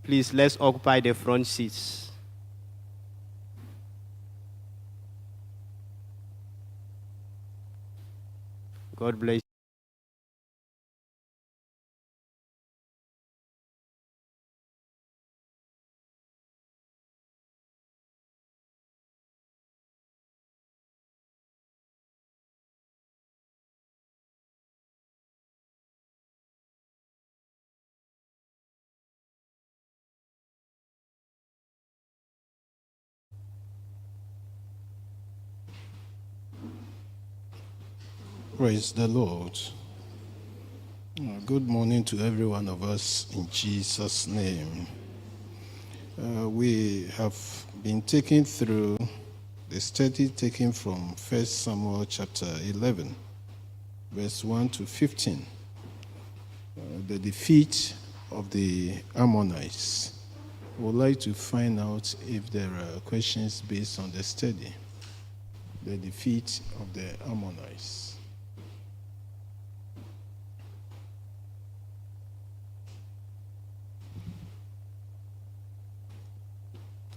Please, let's occupy the front seats. God bless you. Praise the Lord. Good morning to every one of us in Jesus' name. We have been taken through the study taken from 1 Samuel chapter 11, verse 1 to 15, the defeat of the Ammonites. We would like to find out if there are questions based on the study, the defeat of the Ammonites.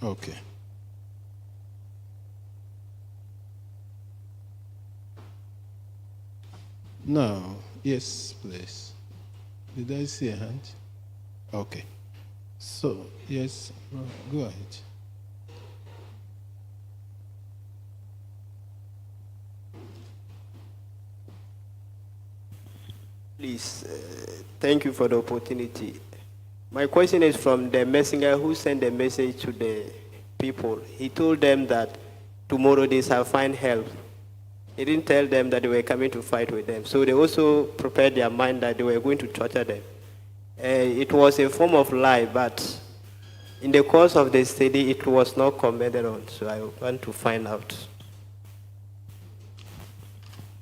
Okay. Now, yes, please. Did I see a hand? Okay. So, yes, go ahead. Please, thank you for the opportunity. My question is from the messenger who sent the message to the people. He told them that tomorrow they shall find help. He didn't tell them that they were coming to fight with them. So they also prepared their mind that they were going to torture them. It was a form of lie, but in the course of the study, it was not commented on. So I want to find out.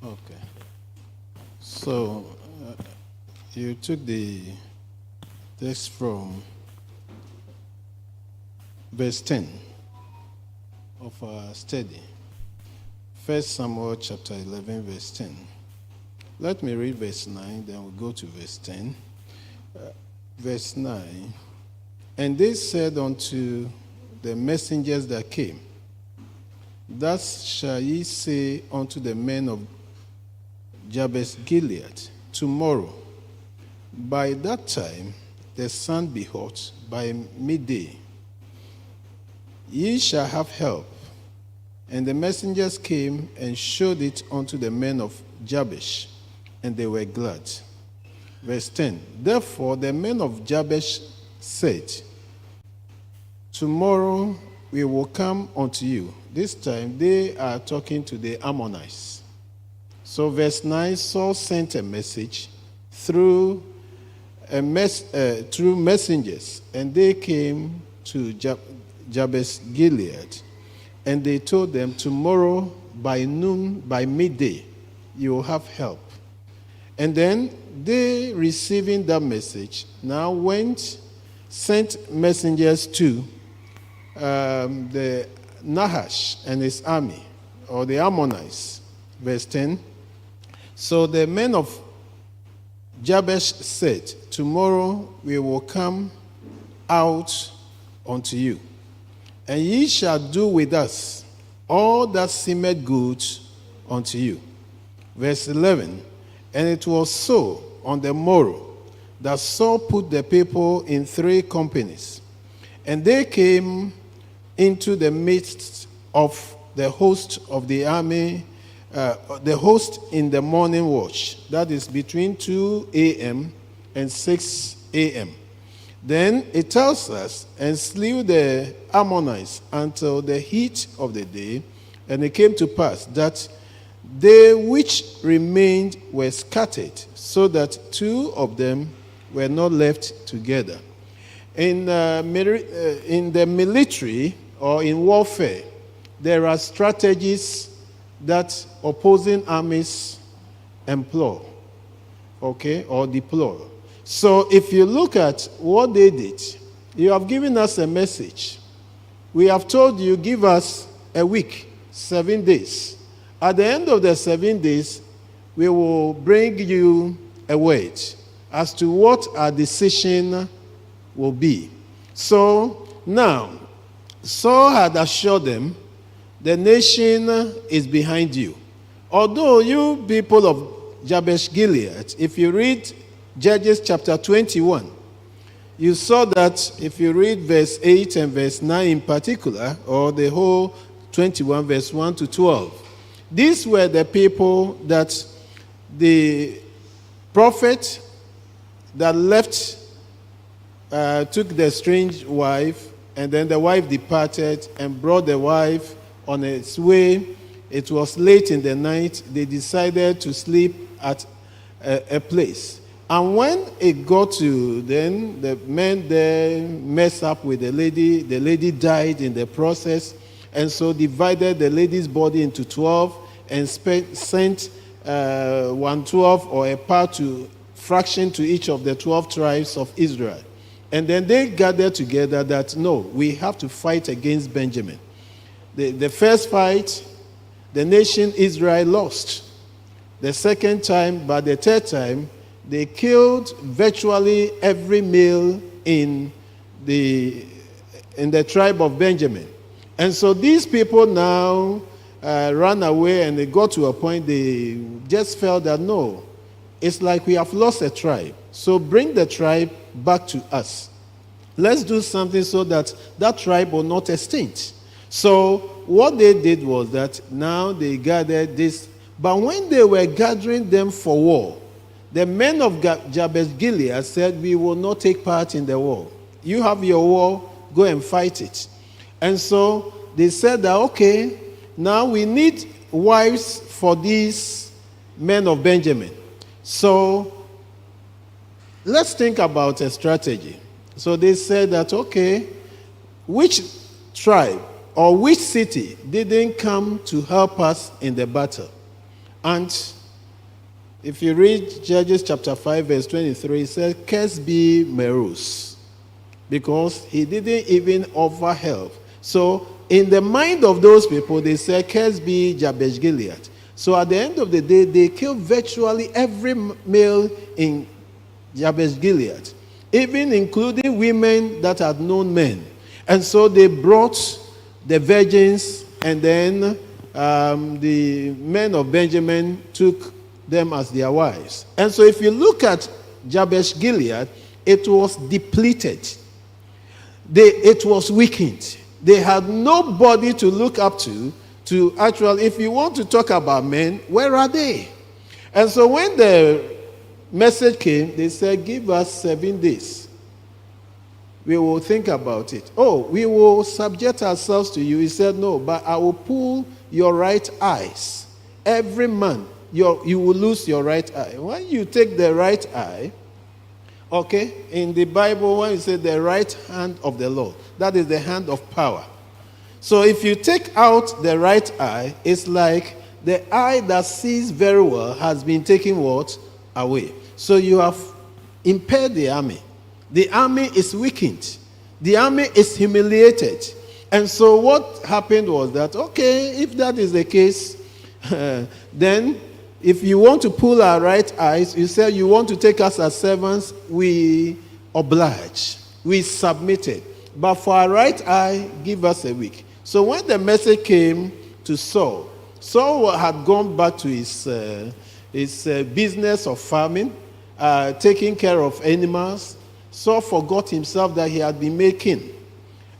Okay. So, you took the text from verse 10 of our study. 1 Samuel chapter 11, verse 10. Let me read verse 9, then we'll go to verse 10. Verse 9. And they said unto the messengers that came, Thus shall ye say unto the men of Jabesh Gilead, tomorrow, by that time the sun be hot, by midday ye shall have help. And the messengers came and showed it unto the men of Jabesh, and they were glad. Verse 10, Therefore the men of Jabesh said, Tomorrow we will come unto you. This time they are talking to the Ammonites. So verse 9, Saul sent a message through messengers, and they came to Jabesh Gilead, and they told them, Tomorrow by noon, by midday, you will have help. And then they, receiving that message, now sent messengers to the Nahash and his army, or the Ammonites. Verse 10. So the men of Jabesh said, Tomorrow we will come out unto you, and ye shall do with us all that seemeth good unto you. Verse 11, And it was so on the morrow that Saul put the people in 3 companies, and they came into the midst of the host of the army, the host in the morning watch, that is between 2 a.m. and 6 a.m. Then it tells us, and slew the Ammonites until the heat of the day, and it came to pass that they which remained were scattered, so that 2 of them were not left together. In the military or in warfare, there are strategies that opposing armies employ, okay, or deploy. So if you look at what they did, you have given us a message. We have told you, give us a week, 7 days. At the end of the 7 days, we will bring you a word as to what our decision will be. So now, Saul had assured them, the nation is behind you. Although you people of Jabesh Gilead, if you read Judges chapter 21, you saw that if you read verse 8 and verse 9 in particular, or the whole 21 verse 1 to 12, these were the people that the prophet that left took the strange wife, and then the wife departed and brought the wife on its way. It was late in the night. They decided to sleep at a place. And when it got to then, the men there messed up with the lady. The lady died in the process, and so divided the lady's body into 12 and sent 1/12 or a part to fraction to each of the 12 tribes of Israel. And then they gathered together that, no, we have to fight against Benjamin. The first fight, the nation Israel lost. The second time, but the third time, they killed virtually every male in the tribe of Benjamin. And so these people now ran away, and they got to a point they just felt that, no, it's like we have lost a tribe. So bring the tribe back to us. Let's do something so that that tribe will not extinct. So what they did was that now they gathered this. But when they were gathering them for war, the men of Jabesh Gilead said, we will not take part in the war. You have your war, go and fight it. And so they said that, okay, now we need wives for these men of Benjamin. So let's think about a strategy. So they said that, okay, which tribe or which city didn't come to help us in the battle? And if you read Judges chapter 5, verse 23, it says, "Cursed be Merus," because he didn't even offer help. So in the mind of those people, they said, "Cursed be Jabesh Gilead." So at the end of the day, they killed virtually every male in Jabesh Gilead, even including women that had known men. And so they brought the virgins, and then the men of Benjamin took them as their wives. And so if you look at Jabesh Gilead, it was depleted. It was weakened. They had nobody to look up to actually, if you want to talk about men, where are they? And so when the message came, they said, give us 7 days. We will think about it. Oh, we will subject ourselves to you. He said, no, but I will pull your right eyes. Every man, you will lose your right eye. When you take the right eye, okay, in the Bible, when you say the right hand of the Lord, that is the hand of power. So if you take out the right eye, it's like the eye that sees very well has been taken what? Away. So you have impaired the army. The army is weakened. The army is humiliated. And so what happened was that, okay, if that is the case, then if you want to pull our right eyes, you say you want to take us as servants, we oblige. We submitted. But for our right eye, give us a week. So when the message came to Saul, Saul had gone back to his business of farming, taking care of animals. Saul forgot himself that he had been made king.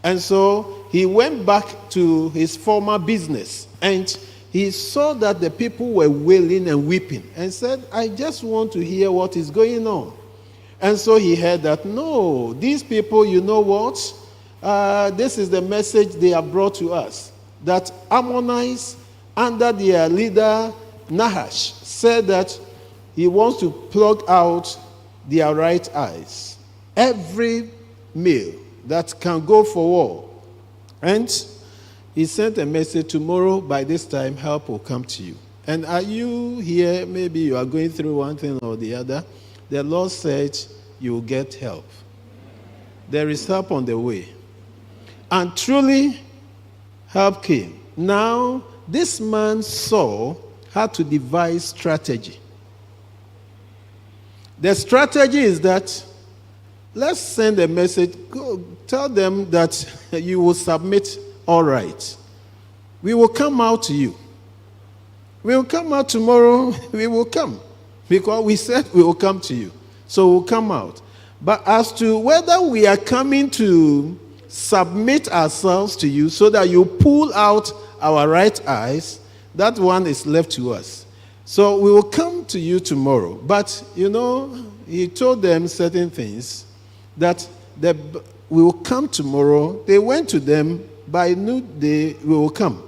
And so he went back to his former business, and he saw that the people were wailing and weeping, and said, I just want to hear what is going on. And so he heard that, no, these people, you know what? This is the message they have brought to us, that Ammonites, under their leader Nahash, said that he wants to plug out their right eyes. Every male that can go for war. And he sent a message, tomorrow by this time help will come to you. And are you here? Maybe you are going through one thing or the other. The Lord said you will get help. There is help on the way. And truly, help came. Now, this man Saul had to devise strategy. The strategy is that let's send a message. Go tell them that you will submit all right. We will come out to you. We will come out tomorrow. We will come. Because we said we will come to you. So we'll come out. But as to whether we are coming to submit ourselves to you so that you pull out our right eyes, that one is left to us. So we will come to you tomorrow. But, he told them certain things that we will come tomorrow. They went to them, by noonday we will come.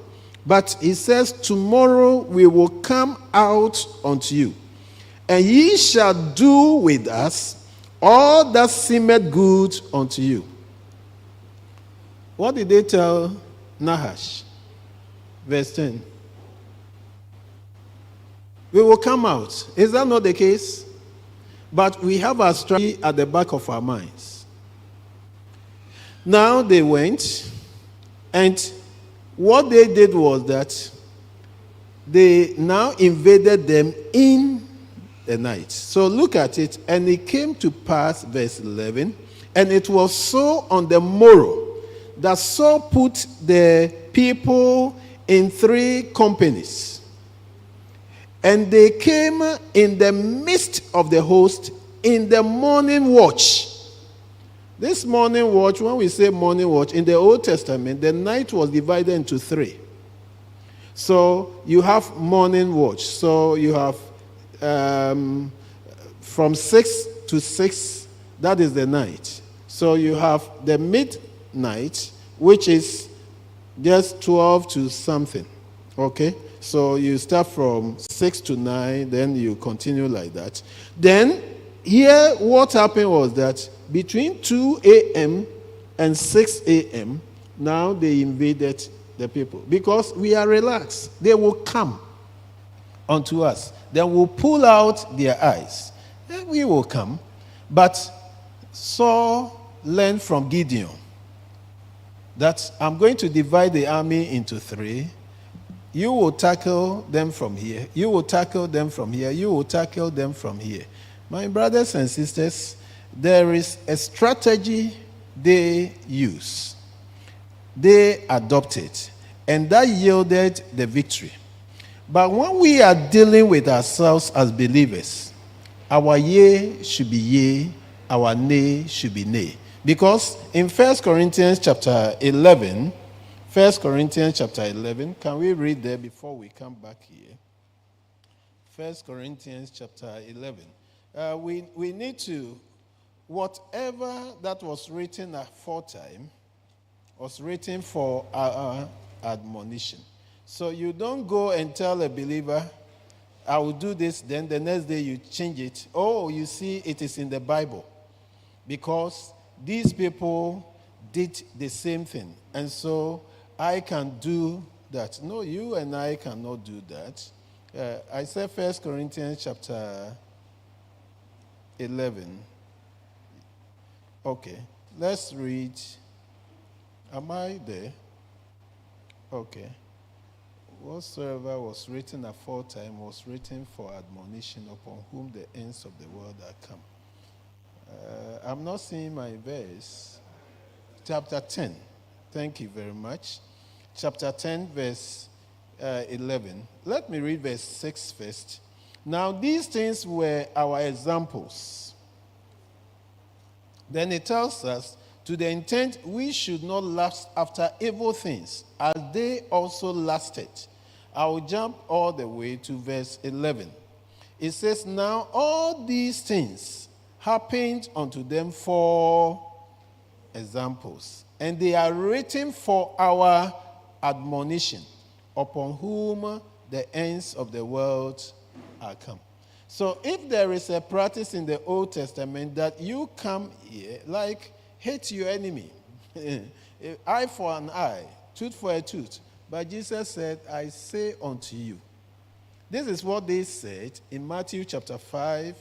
But he says, tomorrow we will come out unto you, and ye shall do with us all that seemeth good unto you. What did they tell Nahash? Verse 10. We will come out. Is that not the case? But we have our strategy at the back of our minds. Now they went, and what they did was that they now invaded them in the night. So look at it. And it came to pass, verse 11, and it was so on the morrow that Saul put the people in 3 companies. And they came in the midst of the host in the morning watch. This morning watch, when we say morning watch, in the Old Testament, the night was divided into 3. So you have morning watch. So you have from 6 to 6, that is the night. So you have the midnight, which is just 12 to something. Okay? So you start from 6 to 9, then you continue like that. Then, here what happened was that between 2 a.m. and 6 a.m., now they invaded the people. Because we are relaxed. They will come unto us. They will pull out their eyes. And we will come. But Saul learned from Gideon that I'm going to divide the army into 3. You will tackle them from here. You will tackle them from here. You will tackle them from here. My brothers and sisters, there is a strategy they use. They adopted, and that yielded the victory. But when we are dealing with ourselves as believers, our yea should be yea, our nay should be nay. Because in 1 Corinthians chapter 11, 1 Corinthians chapter 11, can we read there before we come back here? 1 Corinthians chapter 11. We need to, whatever that was written aforetime was written for our admonition. So you don't go and tell a believer, I will do this, then the next day you change it. Oh, you see, it is in the Bible. Because these people did the same thing. And so I can do that. No, you and I cannot do that. I said 1 Corinthians chapter 11. Okay, let's read. Am I there? Okay. Whatsoever was written aforetime was written for admonition, upon whom the ends of the world are come. I'm not seeing my verse. Chapter 10. Thank you very much. Chapter 10, verse 11. Let me read verse 6 first. Now these things were our examples. Then it tells us, to the intent we should not lust after evil things, as they also lusted. I will jump all the way to verse 11. It says, now all these things happened unto them for examples, and they are written for our admonition, upon whom the ends of the world are come. So if there is a practice in the Old Testament that you come here, like hate your enemy, eye for an eye, tooth for a tooth. But Jesus said, I say unto you. This is what they said in Matthew chapter 5,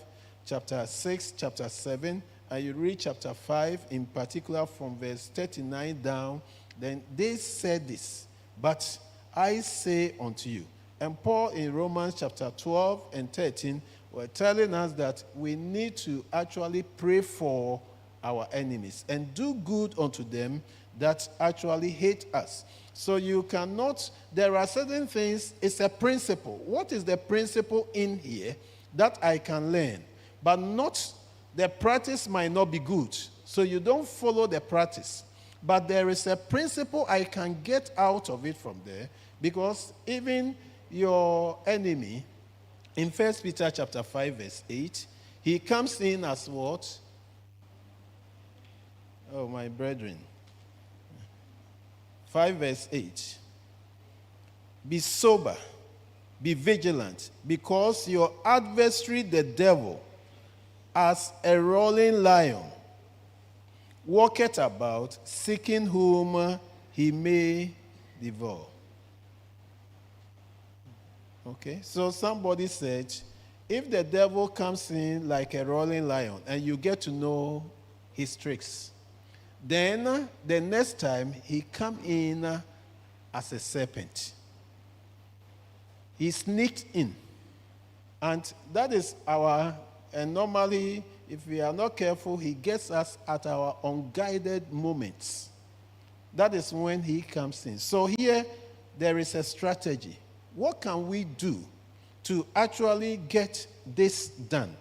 chapter 6, chapter 7, and you read chapter 5 in particular from verse 39 down. Then they said this, but I say unto you. And Paul in Romans chapter 12 and 13 were telling us that we need to actually pray for our enemies and do good unto them that actually hate us. So you cannot, there are certain things, it's a principle. What is the principle in here that I can learn? But not, the practice might not be good. So you don't follow the practice. But there is a principle I can get out of it from there, because even your enemy, in 1 Peter chapter 5, verse 8, he comes in as what? Oh, my brethren. 5 verse 8. Be sober, be vigilant, because your adversary, the devil, as a roaring lion, walketh about, seeking whom he may devour. Okay, so somebody said, if the devil comes in like a roaring lion and you get to know his tricks, then the next time he come in as a serpent. He sneaked in. And that is our, and normally if we are not careful, he gets us at our unguided moments. That is when he comes in. So here there is a strategy. What can we do to actually get this done?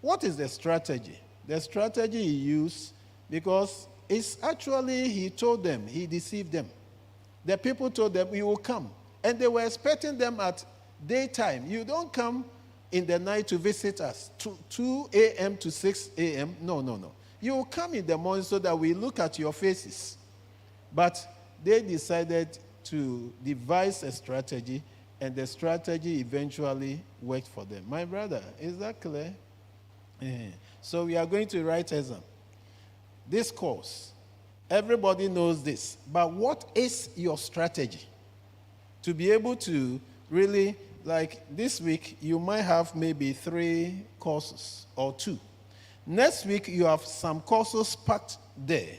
What is the strategy? The strategy he used, because it's actually, he told them, he deceived them. The people told them, we will come. And they were expecting them at daytime. You don't come in the night to visit us, 2 a.m. to 6 a.m. No, no, no. You will come in the morning so that we look at your faces. But they decided to devise a strategy, and the strategy eventually worked for them. My brother, is that clear? So we are going to write exam. This course, everybody knows this, but what is your strategy? To be able to really, like this week, you might have maybe 3 courses or 2. Next week, you have some courses packed there.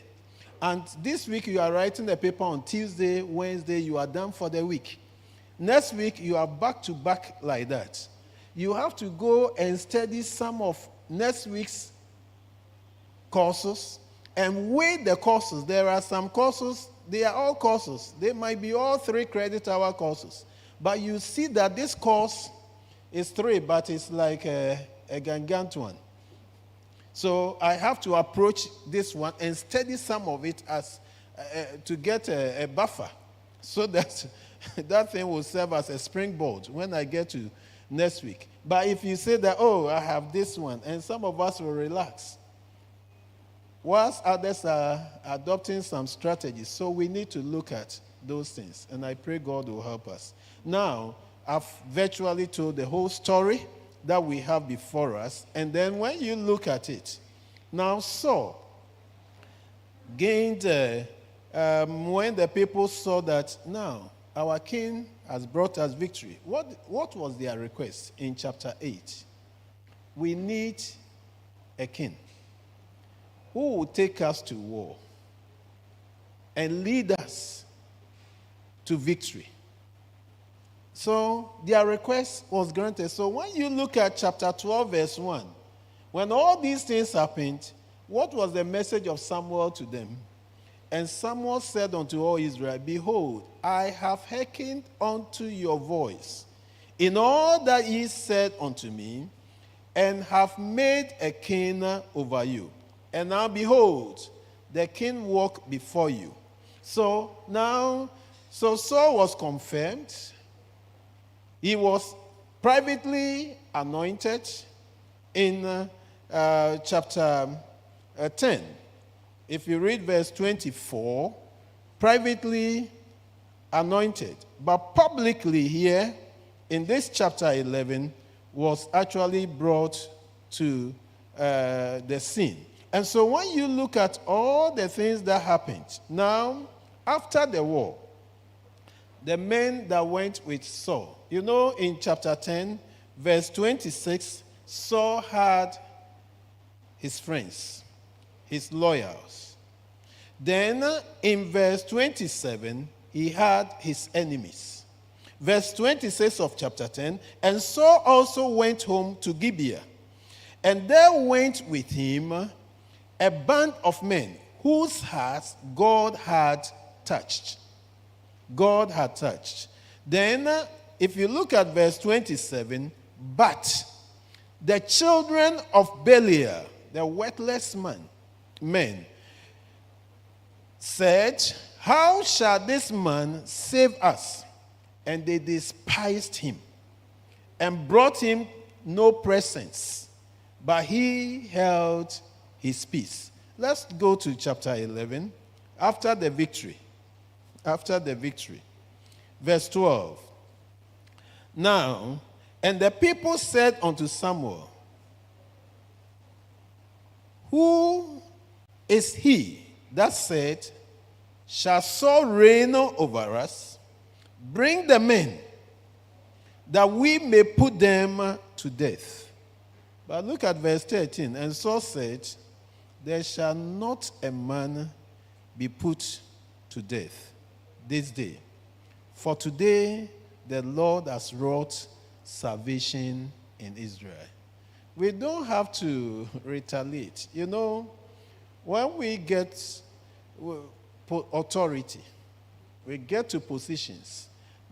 And this week, you are writing the paper on Tuesday, Wednesday, you are done for the week. Next week, you are back to back like that. You have to go and study some of next week's courses and weigh the courses. There are some courses, they are all courses. They might be all 3 credit hour courses. But you see that this course is 3, but it's like a gargantuan. So I have to approach this one and study some of it as to get a buffer, so that that thing will serve as a springboard when I get to next week. But if you say that, oh, I have this one, and some of us will relax, whilst others are adopting some strategies. So we need to look at those things, and I pray God will help us. Now, I've virtually told the whole story that we have before us, and then when you look at it, now Saul gained, when the people saw that now our king has brought us victory, what was their request in chapter 8? We need a king who will take us to war and lead us to victory. So their request was granted. So when you look at chapter 12, verse 1, when all these things happened, what was the message of Samuel to them? And Samuel said unto all Israel, behold, I have hearkened unto your voice in all that ye said unto me, and have made a king over you. And now behold, the king walked before you. So now, so Saul was confirmed. He was privately anointed in chapter 10. If you read verse 24, privately anointed. But publicly here, in this chapter 11, was actually brought to the scene. And so when you look at all the things that happened, now, after the war, the men that went with Saul, you know, in chapter 10, verse 26, Saul had his friends, his loyals. Then in verse 27, he had his enemies. Verse 26 of chapter 10, and Saul also went home to Gibeah, and there went with him a band of men whose hearts God had touched. God had touched. Then, if you look at verse 27, but the children of Belial, the worthless men, said, how shall this man save us? And they despised him and brought him no presents, but he held his peace. Let's go to chapter 11. After the victory. Verse 12. Now, and the people said unto Samuel, who is he that said, shall Saul reign over us? Bring the men, that we may put them to death. But look at verse 13. And Saul said, there shall not a man be put to death this day. For today the Lord has wrought salvation in Israel. We don't have to retaliate. You know, when we get authority, we get to positions,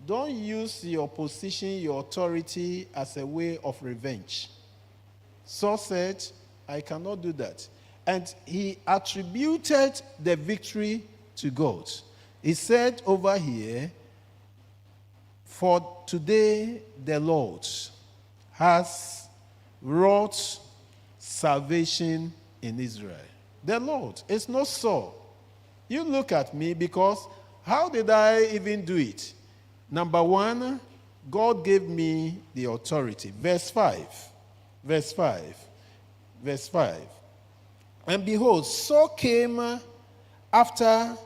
don't use your position, your authority as a way of revenge. Saul said, I cannot do that. And he attributed the victory to God. He said over here, for today the Lord has wrought salvation in Israel. The Lord, it's not Saul. You look at me, because how did I even do it? Number one, God gave me the authority. Verse 5. And behold, Saul came after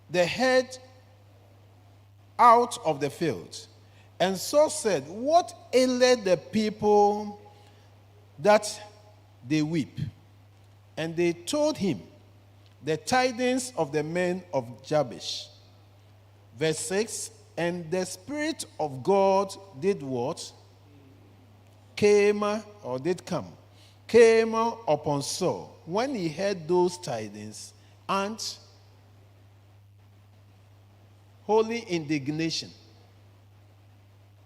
the head out of the field. And Saul said, what aileth the people that they weep? And they told him the tidings of the men of Jabesh. Verse 6, and the Spirit of God did what? Came upon Saul when he heard those tidings, and holy indignation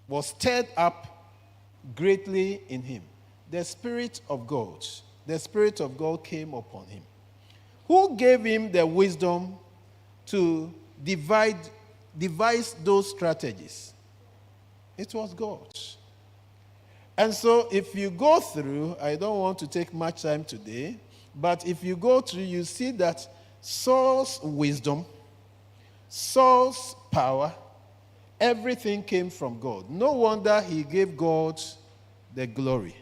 was stirred up greatly in him. The Spirit of God came upon him. Who gave him the wisdom to devise those strategies? It was God. And so if you go through, I don't want to take much time today, but if you go through, you see that Saul's wisdom, Saul's power, everything came from God. No wonder he gave God the glory.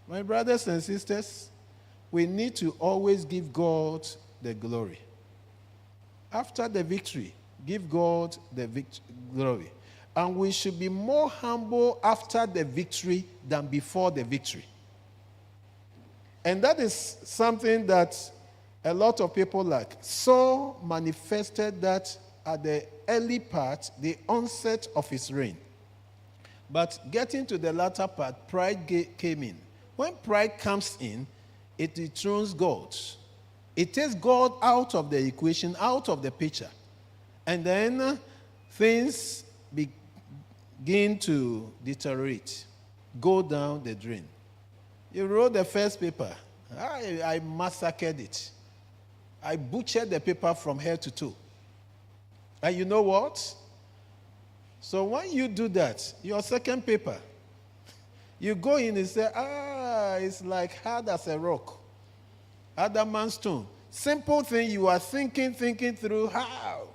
My brothers and sisters, we need to always give God the glory. After the victory, give God the glory. And we should be more humble after the victory than before the victory. And that is something that a lot of people lack. Saul manifested that at the early part, the onset of his reign. But getting to the latter part, pride came in. When pride comes in, it dethrones God. It takes God out of the equation, out of the picture. And then things begin to deteriorate, go down the drain. You wrote the first paper. I massacred it. I butchered the paper from head to toe. And you know what? So when you do that, your second paper, you go in and say, it's like hard as a rock. Adamant stone. Simple thing, you are thinking through. How?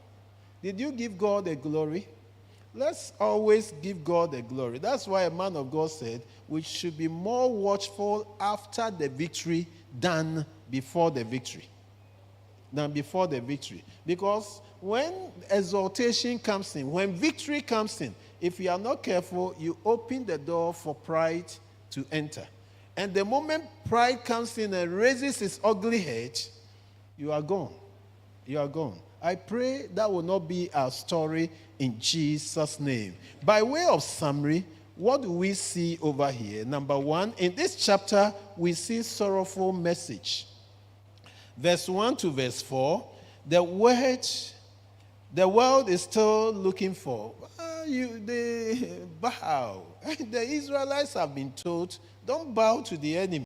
Did you give God the glory? Let's always give God the glory. That's why a man of God said, we should be more watchful after the victory than before the victory. Because when exaltation comes in, when victory comes in, if you are not careful, you open the door for pride to enter. And the moment pride comes in and raises its ugly head, you are gone. You are gone. I pray that will not be our story in Jesus' name. By way of summary, what do we see over here? Number one, in this chapter, we see sorrowful message. Verse 1 to verse 4, the world is still looking for. They bow. The Israelites have been told, don't bow to the enemy.